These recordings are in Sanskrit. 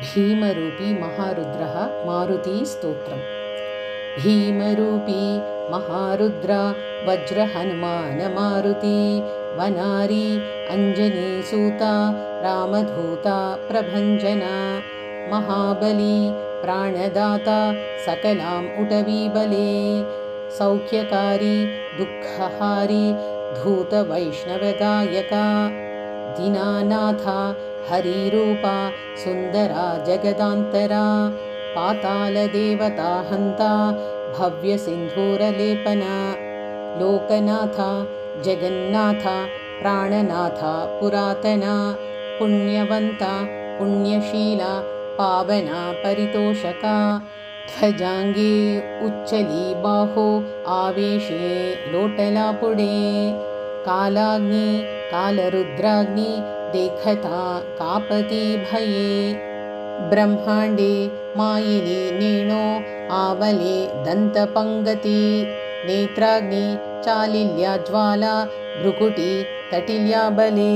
भीमरूपी महारुद्रः मारुतीस्तोत्रम्। भीमरूपी महारुद्र वज्रहनुमान मारुती वनारी अंजनीसूता रामधूता प्रभञ्जना महाबली प्राणदाता सकलाम् उटवीबले सौख्यकारी दुःखहारी धूतवैष्णवगायका दीनानाथा हरिरूपा सुन्दरा जगदान्तरा पातालदेवता हन्ता भव्यसिन्धूरलेपना लोकनाथा जगन्नाथा प्राणनाथा पुरातना पुण्यवन्ता पुण्यशीला पावना परितोषका ध्वजाङ्गे उच्चली बाहो आवेशे लोटलापुडे कालाग्नि कालरुद्राग्नि देखता कापति भये ब्रह्माण्डे मायिनी नेणो आवले दन्तपङ्गति नेत्राग्नि चालिल्या ज्वाला भ्रुकुटी तटिल्या बले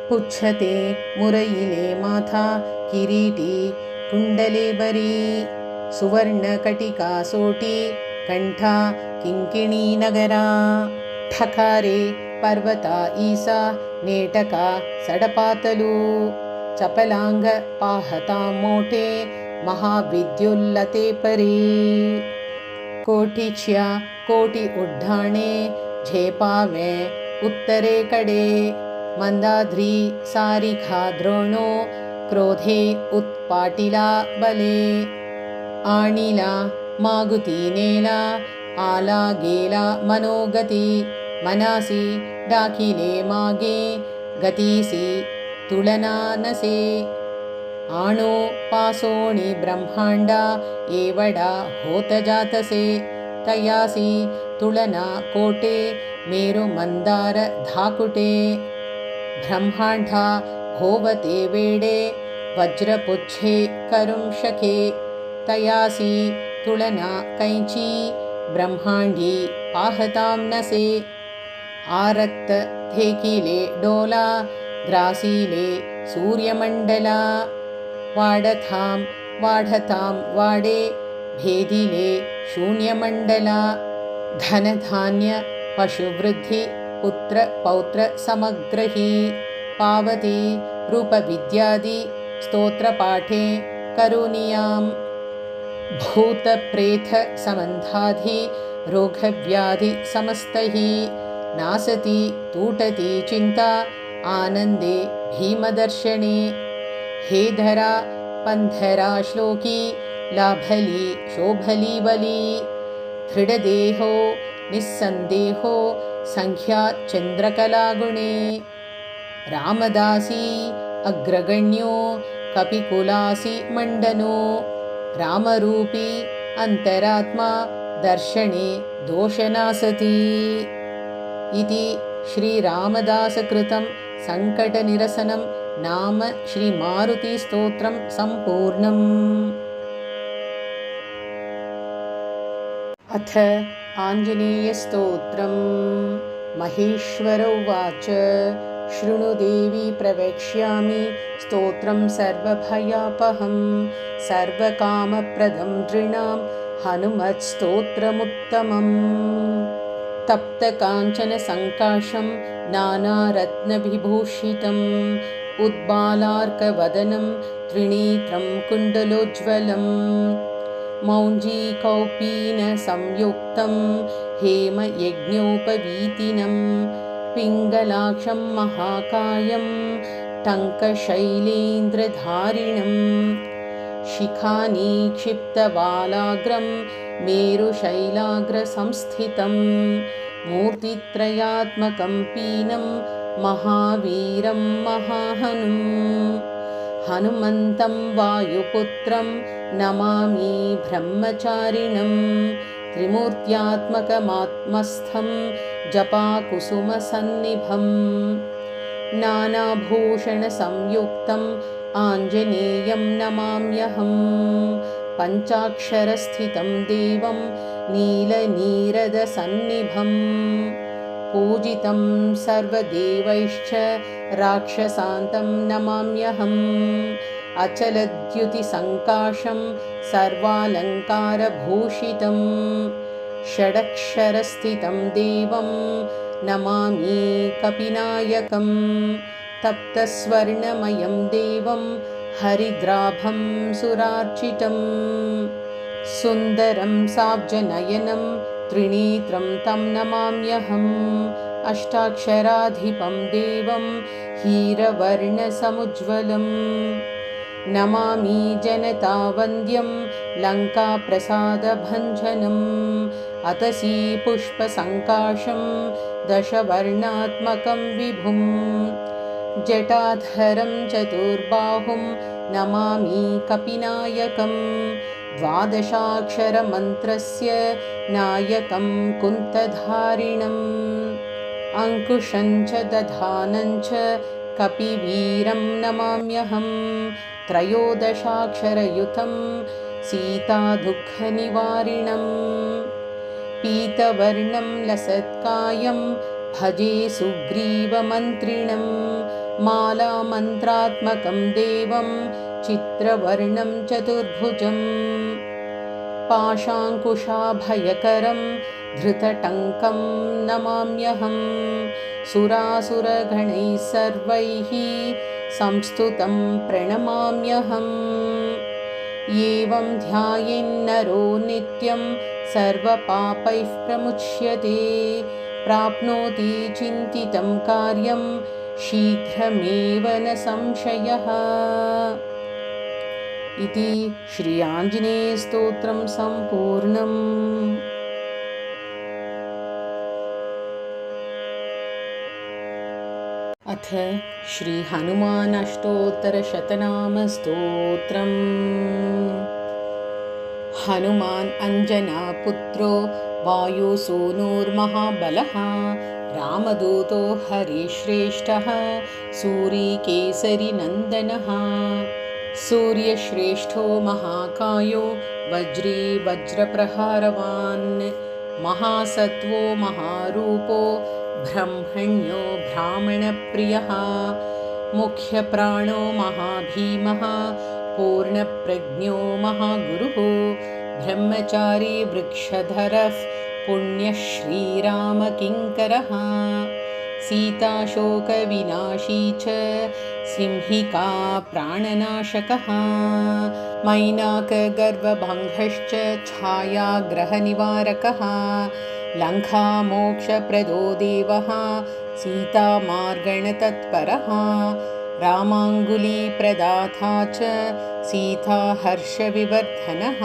पुच्छते मुरयिले माथा किरीटी कुण्डले बरी सुवर्णकटिका सोटी कण्ठा किङ्किणी नगरा ठकारे पर्वता ईसा नेटका सडपातलू चपलांग पाहता मोटे महाविद्युल्लते परी कोटिच्या कोटि उड्डाणे झेपावे उत्तरे कडे मंदाद्री सारिखा द्रोणो क्रोधे उत्पाटिला बले आणिला मागुती नेला आला गेला मनोगती मनासी डाकिले मागे गतीसी तुलना नसे आणो पासोणी ब्रह्मांडा एवडा होत जातसे तयासी तुलना कोटे मेरु मंदार धाकुटे ब्रह्मांडा होवते वेडे वज्रपुच्छे करुंशके तयासी तुलना कैची ब्रह्मांडी पाहतां नसे आरक्त थेकिले डोला ग्रासीले सूर्यमंडला वाढतां वाडे भेदिले शून्यमंडला धनधान्य पशुवृद्धि पुत्र पौत्र समग्रही पावती रूपविद्यादि स्तोत्रपाठे करुणीयां भूतप्रेत संबंधाधि रोगव्याधि समस्तहि नासति तूटति चिंता आनंदे भीमदर्शने हे धरा पंधरा श्लोकी लाभली शोभली बली दृढदेहो निस्संदेहो संख्या चंद्रकलागुणे रामदासी अग्रगण्यो कपिकुलासी मंडनो रामरूपी अंतरात्मा दर्शने दोषनासति इति श्रीरामदासकृतं संकटनिरसनं नाम श्रीमारुतिस्तोत्रं सम्पूर्णम्। अथ आञ्जनेयस्तोत्रम्। महेश्वर उवाच शृणु देवी प्रवक्ष्यामि स्तोत्रं सर्वभयापहं सर्वकामप्रदं नृणां हनुमत्स्तोत्रमुत्तमम्। तप्तकाञ्चनसङ्काशं नानारत्नविभूषितम् उद्बालार्कवदनं त्रिनेत्रं कुण्डलोज्ज्वलम् मौञ्जीकौपीनसंयुक्तं हेमयज्ञोपवीतिनं पिङ्गलाक्षं महाकायं टङ्कशैलेन्द्रधारिणम् शिखानिक्षिप्तबालाग्रं मेरुशैलाग्रसंस्थितं मूर्तित्रयात्मकं पीनं महावीरं महाहनुं हनुमन्तं वायुपुत्रं नमामि ब्रह्मचारिणं त्रिमूर्त्यात्मकमात्मस्थं जपाकुसुमसन्निभं नानाभूषणसंयुक्तम् आञ्जनेयं नमाम्यहं पञ्चाक्षरस्थितं देवं नीलनीरदसन्निभं पूजितं सर्वदेवैश्च राक्षसान्तं नमाम्यहं अचलद्युतिसङ्काशं सर्वालङ्कारभूषितं षडक्षरस्थितं देवं नमामि कपिनायकं तप्तस्वर्णमयं देवं हरिद्राभं सुरार्चितं सुन्दरं साब्जनयनं त्रिनेत्रं तं नमाम्यहम् अष्टाक्षराधिपं देवं हीरवर्णसमुज्ज्वलं नमामि जनतावन्द्यं लङ्काप्रसादभञ्जनम् अतसी पुष्पसङ्काशं दशवर्णात्मकं विभुं जटाधरं चतुर्बाहुं नमामि कपिनायकं द्वादशाक्षरमन्त्रस्य नायकं कुन्तधारिणम् अङ्कुशं च दधानं च कपिवीरं नमाम्यहं त्रयोदशाक्षरयुतं सीतादुःखनिवारिणम् पीतवर्णं लसत्कायं भजे सुग्रीवमन्त्रिणं मालामन्त्रात्मकं देवं चित्रवर्णं चतुर्भुजं पाशाङ्कुशाभयकरं धृतटङ्कं नमाम्यहं सुरासुरगणैः सर्वैः संस्तुतं प्रणमाम्यहम् एवं ध्यायेन्नरो नित्यं सर्वपापैः प्रमुच्यते प्राप्नोति चिन्तितं कार्यं शीघ्रमेव न संशयः। इति श्री आञ्जनेयस्तोत्रं सम्पूर्णम्। अथ श्री हनुमान अष्टोत्तरशतनामस्तोत्रम्। हनुमान् अंजनापुत्रो वायुसूनुर्महाबलः रामदूतो हरिश्रेष्ठः सूरीकेसरिनन्दनः सूर्यश्रेष्ठो महाकायो वज्री वज्रप्रहारवान् महासत्वो महारूपो ब्रह्मण्यो ब्राह्मणप्रियः मुख्यप्राणो महाभीमः पूर्णप्रज्ञो महागुरुः ब्रह्मचारी वृक्षधरः पुण्यः श्रीरामकिङ्करः सीताशोकविनाशी च सिंहिका प्राणनाशकः मैनाकगर्वभङ्गश्च छायाग्रहनिवारकः लङ्कामोक्षप्रदो देवः सीतामार्गणतत्परः रामाङ्गुलीप्रदाता च सीताहर्षविवर्धनः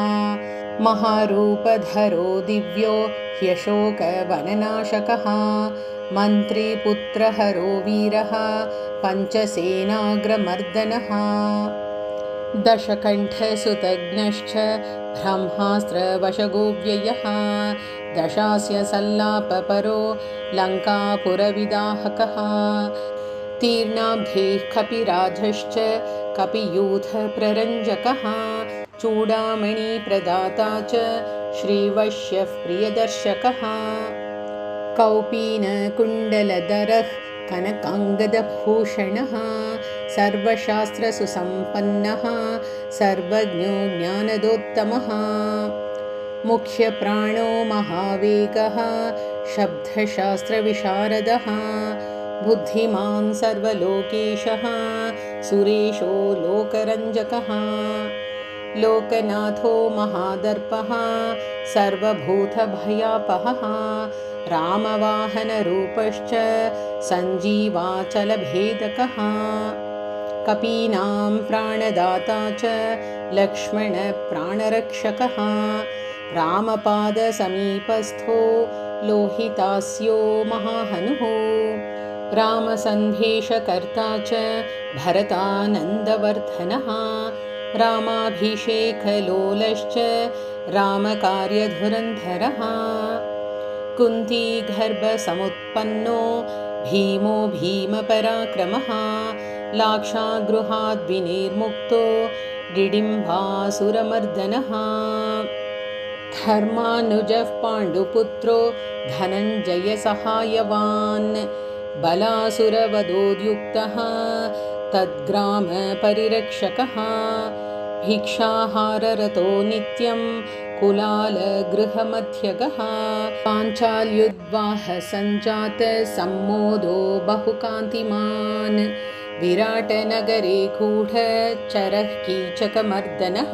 महारूपधरो दिव्यो ह्यशोकवननाशकः मन्त्रीपुत्रहरो वीरः पञ्चसेनाग्रमर्दनः दशकण्ठसुतघ्नश्च ब्रह्मास्त्रवशगोव्ययः दशास्य सल्लापपरो लङ्कापुरविदाहकः तीर्णाब्धेः कपिराजश्च कपियूथप्ररञ्जकः चूडामणिप्रदाता च श्रीवश्यः प्रियदर्शकः कौपीनकुण्डलधरः कनकाङ्गदभूषणः सर्वशास्त्रसुसम्पन्नः सर्वज्ञो ज्ञानदोत्तमः मुख्यप्राणो महावेगः शब्दशास्त्रविशारदः बुद्धिमान् सर्वलोकेशः सुरेशो लोकरञ्जकः लोकनाथो महादर्पः सर्वभूतभयापहः रामवाहनरूपश्च सञ्जीवाचलभेदकः कपीनां प्राणदाता च लक्ष्मणप्राणरक्षकः रामपादसमीपस्थो लोहितास्यो महाहनुः रामसन्देशकर्ता च भरतानन्दवर्धनः रामाभिषेकलोलश्च रामकार्यधुरन्धरः कुन्तीगर्भसमुत्पन्नो भीमो भीमपराक्रमः लाक्षागृहाद्विनिर्मुक्तो डिडिम्बासुरमर्दनः धर्मानुजः पाण्डुपुत्रो धनञ्जयसहायवान् बलासुरवधोद्युक्तः तद्ग्रामपरिरक्षकः भिक्षाहाररतो नित्यं कुलालगृहमध्यगः पाञ्चाल्युद्वाहसञ्जातसम्मोदो बहुकान्तिमान् विराटनगरे गूढचरः कीचकमर्दनः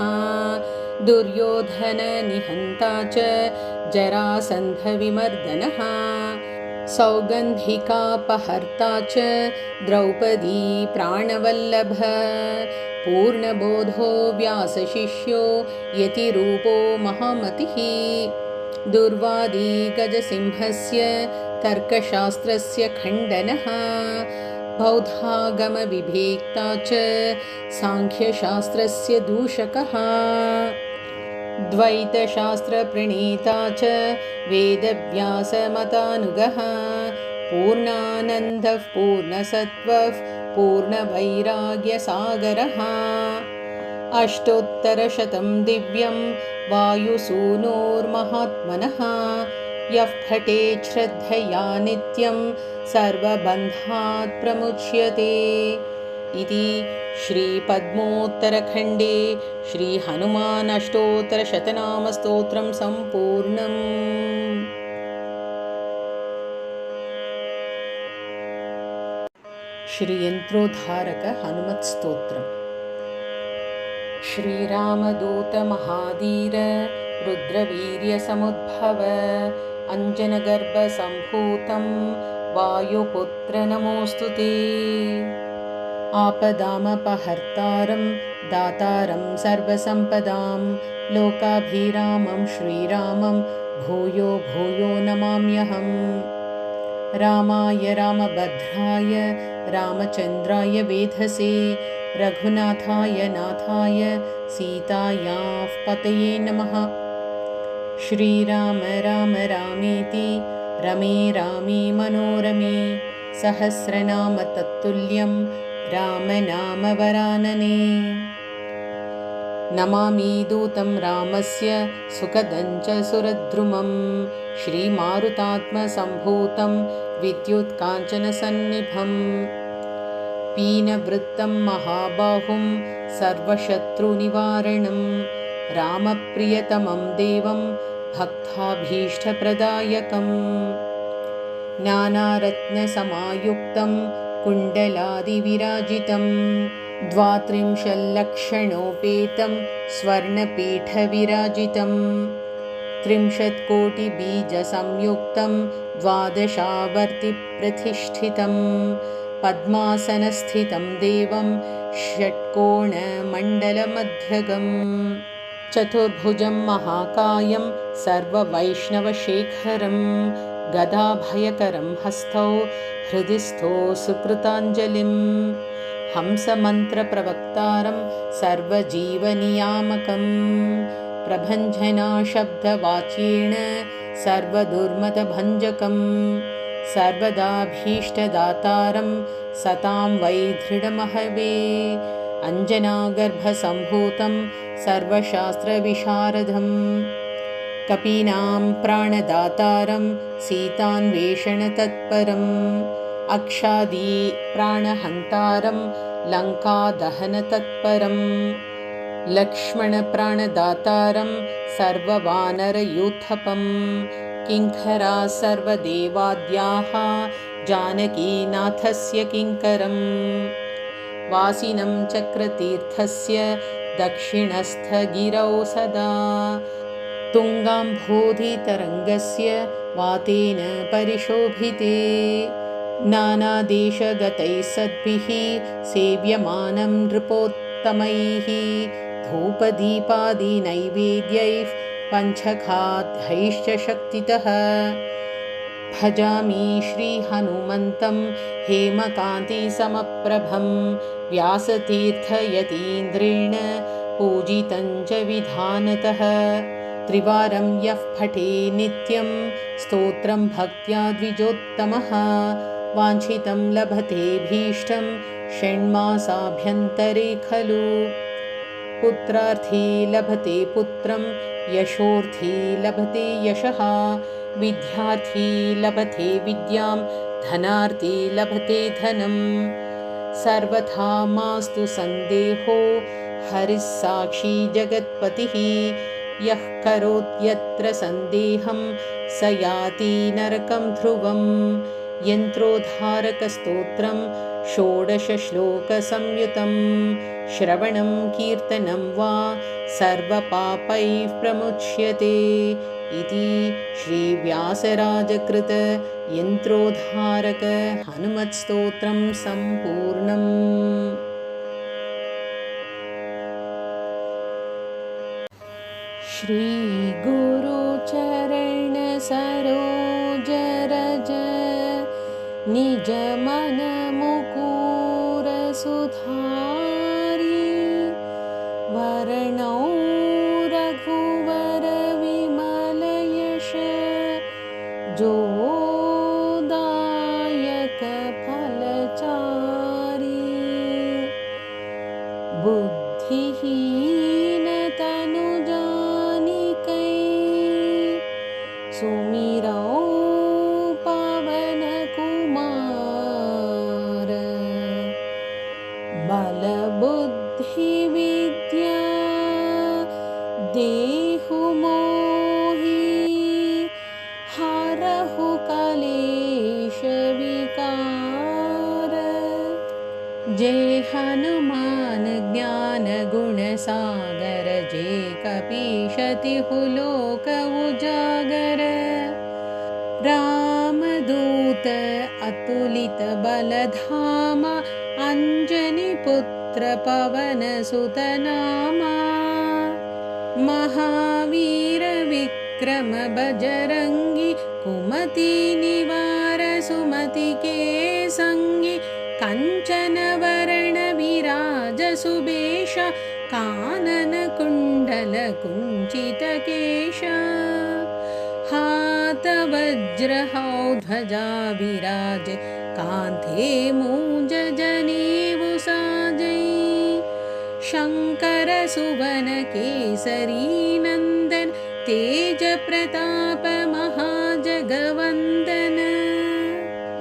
दुर्योधननिहन्ता च जरासन्धविमर्दनः सौगन्धिकापहर्ता च द्रौपदी प्राणवल्लभ पूर्णबोधो व्यासशिष्यो यतिरूपो महामतिः दुर्वादी गजसिंहस्य तर्कशास्त्रस्य खण्डनः बौद्धागमविभेक्ता च साङ्ख्यशास्त्रस्य दूषकः द्वैतशास्त्रप्रणीता च वेदव्यासमतानुगः पूर्णानन्दः पूर्णसत्त्वः पूर्णवैराग्यसागरः अष्टोत्तरशतं दिव्यं वायुसूनोर्महात्मनः यः पठेत् श्रद्धया नित्यं सर्वबन्धात् प्रमुच्यते इति श्रीपद्मोत्तरखण्डे श्रीहनुमान् अष्टोत्तरशतनामस्तोत्रं सम्पूर्णम्। श्रीयन्त्रोद्धारक हनुमत्स्तोत्रम्। श्रीरामदूतमहाधीर रुद्रवीर्यसमुद्भव अञ्जनगर्भसम्भूतं वायुपुत्र नमोऽस्तु ते। आपदामपहर्तारं दातारं सर्वसम्पदां लोकाभिरामं श्रीरामं भूयो भूयो नमाम्यहम्। रामाय रामभद्राय रामचन्द्राय वेधसे रघुनाथाय नाथाय सीतायाः पतये नमः। श्रीराम राम रामेति रमे रामे मनोरमे सहस्रनाम तत्तुल्यं रामनामवरानने। नमामि दूतं रामस्य सुखदं च सुरद्रुमं श्रीमारुतात्मसम्भूतं विद्युत्काञ्चनसन्निभं पीनवृत्तं महाबाहुं सर्वशत्रुनिवारणं रामप्रियतमं देवं भक्ताभीष्टप्रदायकम् नानारत्नसमायुक्तं कुण्डलादिविराजितं 32 स्वर्णपीठविराजितं 30 द्वादशावर्तिप्रतिष्ठितं पद्मासनस्थितं देवं षट्कोणमण्डलमध्यगम् चतुर्भुजं महाकायं सर्ववैष्णवशेखरं गदाभयकरं हस्तौ हृदि स्थो सुकृताञ्जलिं हंसमन्त्रप्रवक्तारं सर्वजीवनियामकं प्रभञ्जनाशब्दवाच्येन सर्वदुर्मतभञ्जकं सर्वदाभीष्टदातारं सतां वै दृढमहवे अञ्जनागर्भसम्भूतं सर्वशास्त्रविशारदं कपीनां प्राणदातारं सीतान्वेषणतत्परम् अक्षादी प्राणहन्तारं लङ्कादहनतत्परं लक्ष्मणप्राणदातारं सर्ववानरयूथपं किङ्करा सर्वदेवाद्याः जानकीनाथस्य किङ्करं वासिनं चक्रतीर्थस्य दक्षिणस्थगिरौ सदा तुङ्गाम्भोधितरङ्गस्य वातेन परिशोभिते नानादेशगतैः सद्भिः सेव्यमानं नृपोत्तमैः धूपदीपादिनैवेद्यैः पञ्चखाद्यैश्च शक्तितः भजामि श्रीहनुमन्तं हेमकान्तिसमप्रभं व्यासतीर्थयतीन्द्रेण पूजितं च विधानतः त्रिवारं यः पठे नित्यं स्तोत्रं भक्त्या द्विजोत्तमः वाञ्छितं लभते भीष्टं षण्मासाभ्यन्तरे खलु पुत्रार्थी लभते पुत्रं यशोर्थी लभते यशः विद्यार्थी लभते विद्यां धनार्थी लभते धनं सर्वथा मास्तु सन्देहो हरिः साक्षी जगत्पतिः। यः करोत्यत्र सन्देहं स याति नरकं ध्रुवम्। यन्त्रोद्धारकस्तोत्रं षोडशश्लोकसंयुतं श्रवणं कीर्तनं वा सर्वपापैः प्रमुच्यते इति श्रीव्यासराजकृत यन्त्रोद्धारक हनुमत्स्तोत्रं सम्पूर्णम्। श्रीगुरुचरण सरोज रज निजमन मुकुर सुधारी। वर्णौ रघुवर विमल यश जोदायक फलचारी। बुद्धिहीन तनु जानिकै सुमिरौ पवन कुमार। बल बुद्धि विद्या देहु मोहि हरहु कलेश विकार। जय हनुमान ज्ञान गुण सागर जय कपीश तिहु लोक उजागर। रामदूत अतुलित बलधामा अंजनी पुत्र पवन सुत नामा। महावीर विक्रम बजरंगी कुमति निवार सुमति के संगी। कंचन वरण विराज सुबेश कानन कुंडल कुंचित केश। हाथ वज्र ध्वजा विराज कांधे मूंज जनेऊ साजै। शंकर सुवन केसरी नंदन तेज प्रताप महाजगवंदन।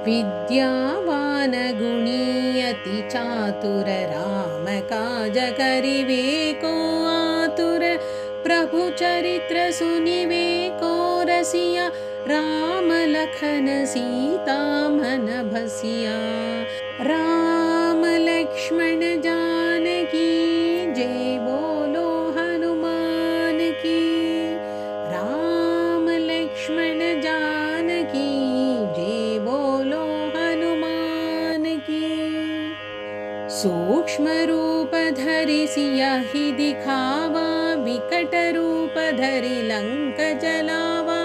विद्यावान गुणी अति चातुर राम काज करिवे को आतुर। प्रभु चरित्र सुनिवे को रसिया राम लखन सीता मन बसिया। राम लक्ष्मण जानकी जय बोलो हनुमान की। राम लक्ष्मण जानकी जय बोलो हनुमान की। सूक्ष्म रूप धरि सियाहि दिखावा विकट रूप धरि लंक जलावा।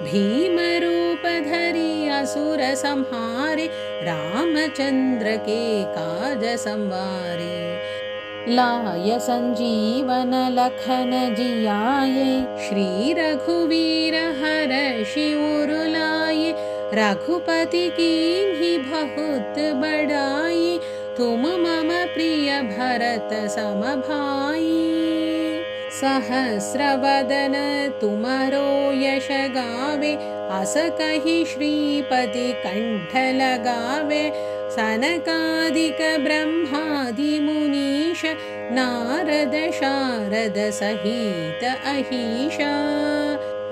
भीम रूप धरि असुर संहारे रामचंद्र के काज संवारे। लाय संजीवन लखन जियाए श्री रघुवीर हर्षि उर लाए। रघुपति कीन्ही बहुत बड़ाई तुम मम प्रिय भरत सम भाई। सहस्रवदन तुमरो यश गावे अस कहि श्रीपति कंठ लगावे। सनकादिक ब्रह्मादि मुनीश नारद शारद सहित अहीशा।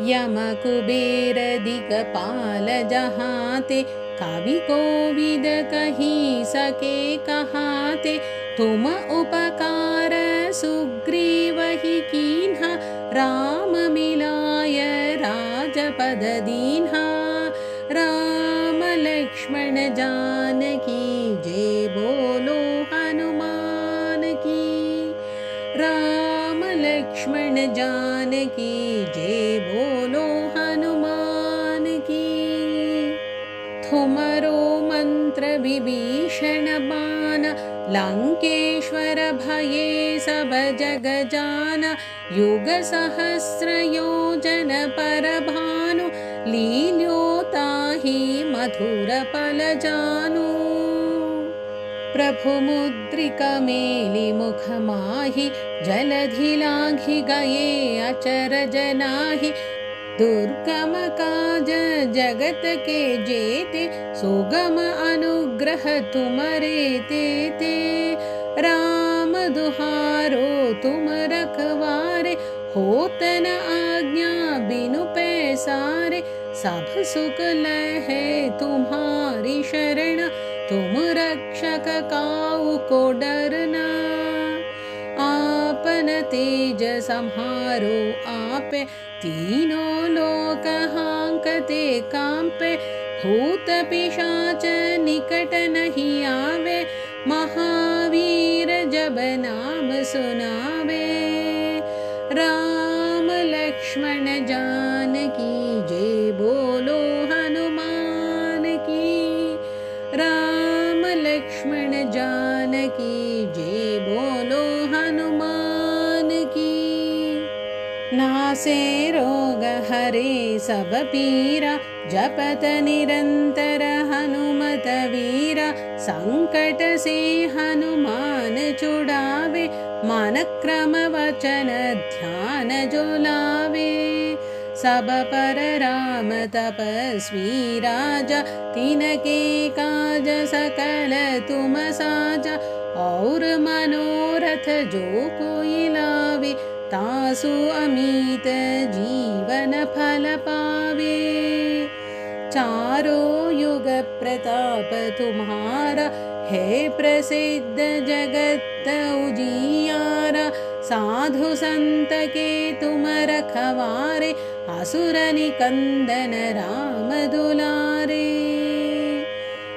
यम कुबेर दिक्पाल जहाते कवि कोविद कहि सके कहाते। तुम उपकार सुग्रीवहि कीन्हा राम मिलाय राजपद दीन्हा। राम लक्ष्मण जानकी जय बोलो हनुमान की। राम लक्ष्मण जानकी जय बोलो हनुमान की। तुमरो मंत्र विभीषण बाण लंकेश्वर भये सब जग जाना। युग सहस्र योजन पर भानु लील्योताहि मधुर पल जानु। प्रभु मुद्रिका मेलि मुख माहि जलधि लाघि गए अचरज नाहि। दुर्गम काज जगत के जेते, सुगम अनुग्रह तुमरे तेते। राम दुहारो तुम रखवारे, होत न आज्ञा बिनु पैसारे। सब सुख लहे तुम्हारी शरण, तुम रक्षक काहू को डरना। आपन तेज सम्हारो आपे, तीनों लोक हांकते कांपे। भूत पिशाच निकट नहीं आवे, महावीर जब नाम सुनावे। राम लक्ष्मण जानकी जय, बोलो हनुमान की। राम लक्ष्मण जानकी जय, बोलो हनुमान की। नासे रोग हरे सब पीरा, जपत निरंतर हनुमत वीरा। संकट से हनुमान छुड़ावे, मन क्रम वचन ध्यान जो लावे। सब पर राम तपस्वी राजा, तिनके काज सकल तुम साजा। और मनोरथ जो कोई लावे, तासु अमित जीवन फल पावे। चारों युग प्रताप तुम्हारा, है प्रसिद्ध जगत उजियारा। साधु संत के तुम रखवारे, असुर निकंदन राम दुलारे।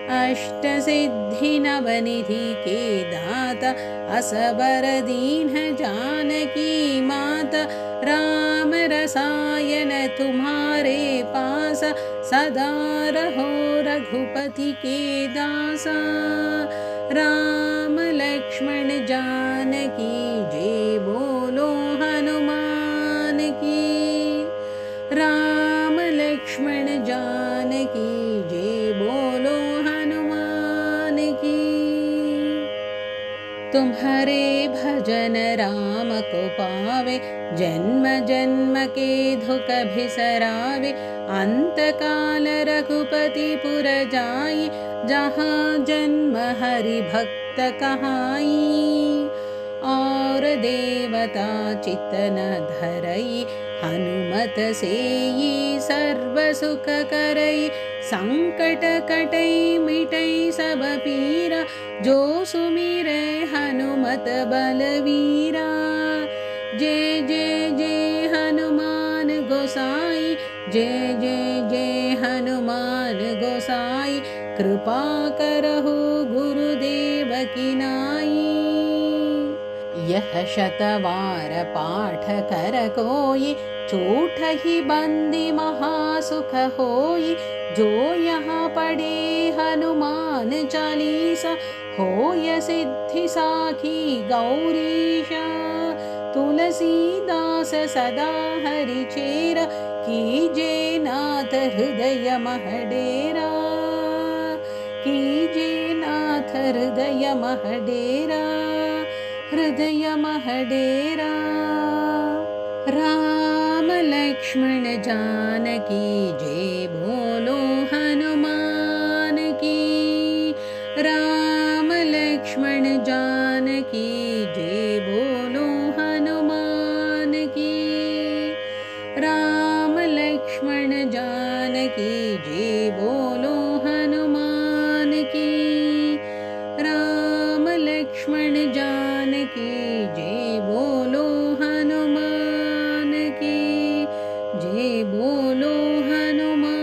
अष्ट सिद्धि नवनिधि के दाता, असबर दीन जानकी माता। राम रसायन तुम्हारे पासा, सदा रहो रघुपति के दासा। राम लक्ष्मण जानकी जय, बोलो हनुमान की। राम लक्ष्मण जानकी जय, बोलो हनुमान की। तुम्हारे भजन राम को पावे, जन्म जन्म के दुख बिसरावे। अंत काल रघुपति पुर जाई, जहाँ जन्म हरि भक्त कहाई। और देवता चित्त न धरई, हनुमत सेई सर्व सुख करई। संकट कटई मिटई सब पीरा, जो सुमिरै हनुमत बलवीरा। जय जय जय हनुमान गोसाई, जय जय जय हनुमान गोसाई। कृपा करहु गुरुदेव की नाई। यह शतवार पाठ कर कोई, छूट ही बंदी महासुख होई। जो यहाँ पढ़े हनुमान चालीसा, होय सिद्धि साखी गौरीशा। तुलसीदास सदा हरि चेरा, कीजे नाथ हृदय मह डेरा। कीजे नाथ हृदय मह डेरा, हृदय मह डेरा। राम लक्ष्मण जानकी जय, बोलो हनुमान की। राम लक्ष्मण जानकी जय, बोलो हनुमान की। राम लक्ष्मण जानकी जय, बोलो हनुमान की। राम लक्ष्मण जानकी जय, बोलो हनुमान की। जय बोलो हनुमान।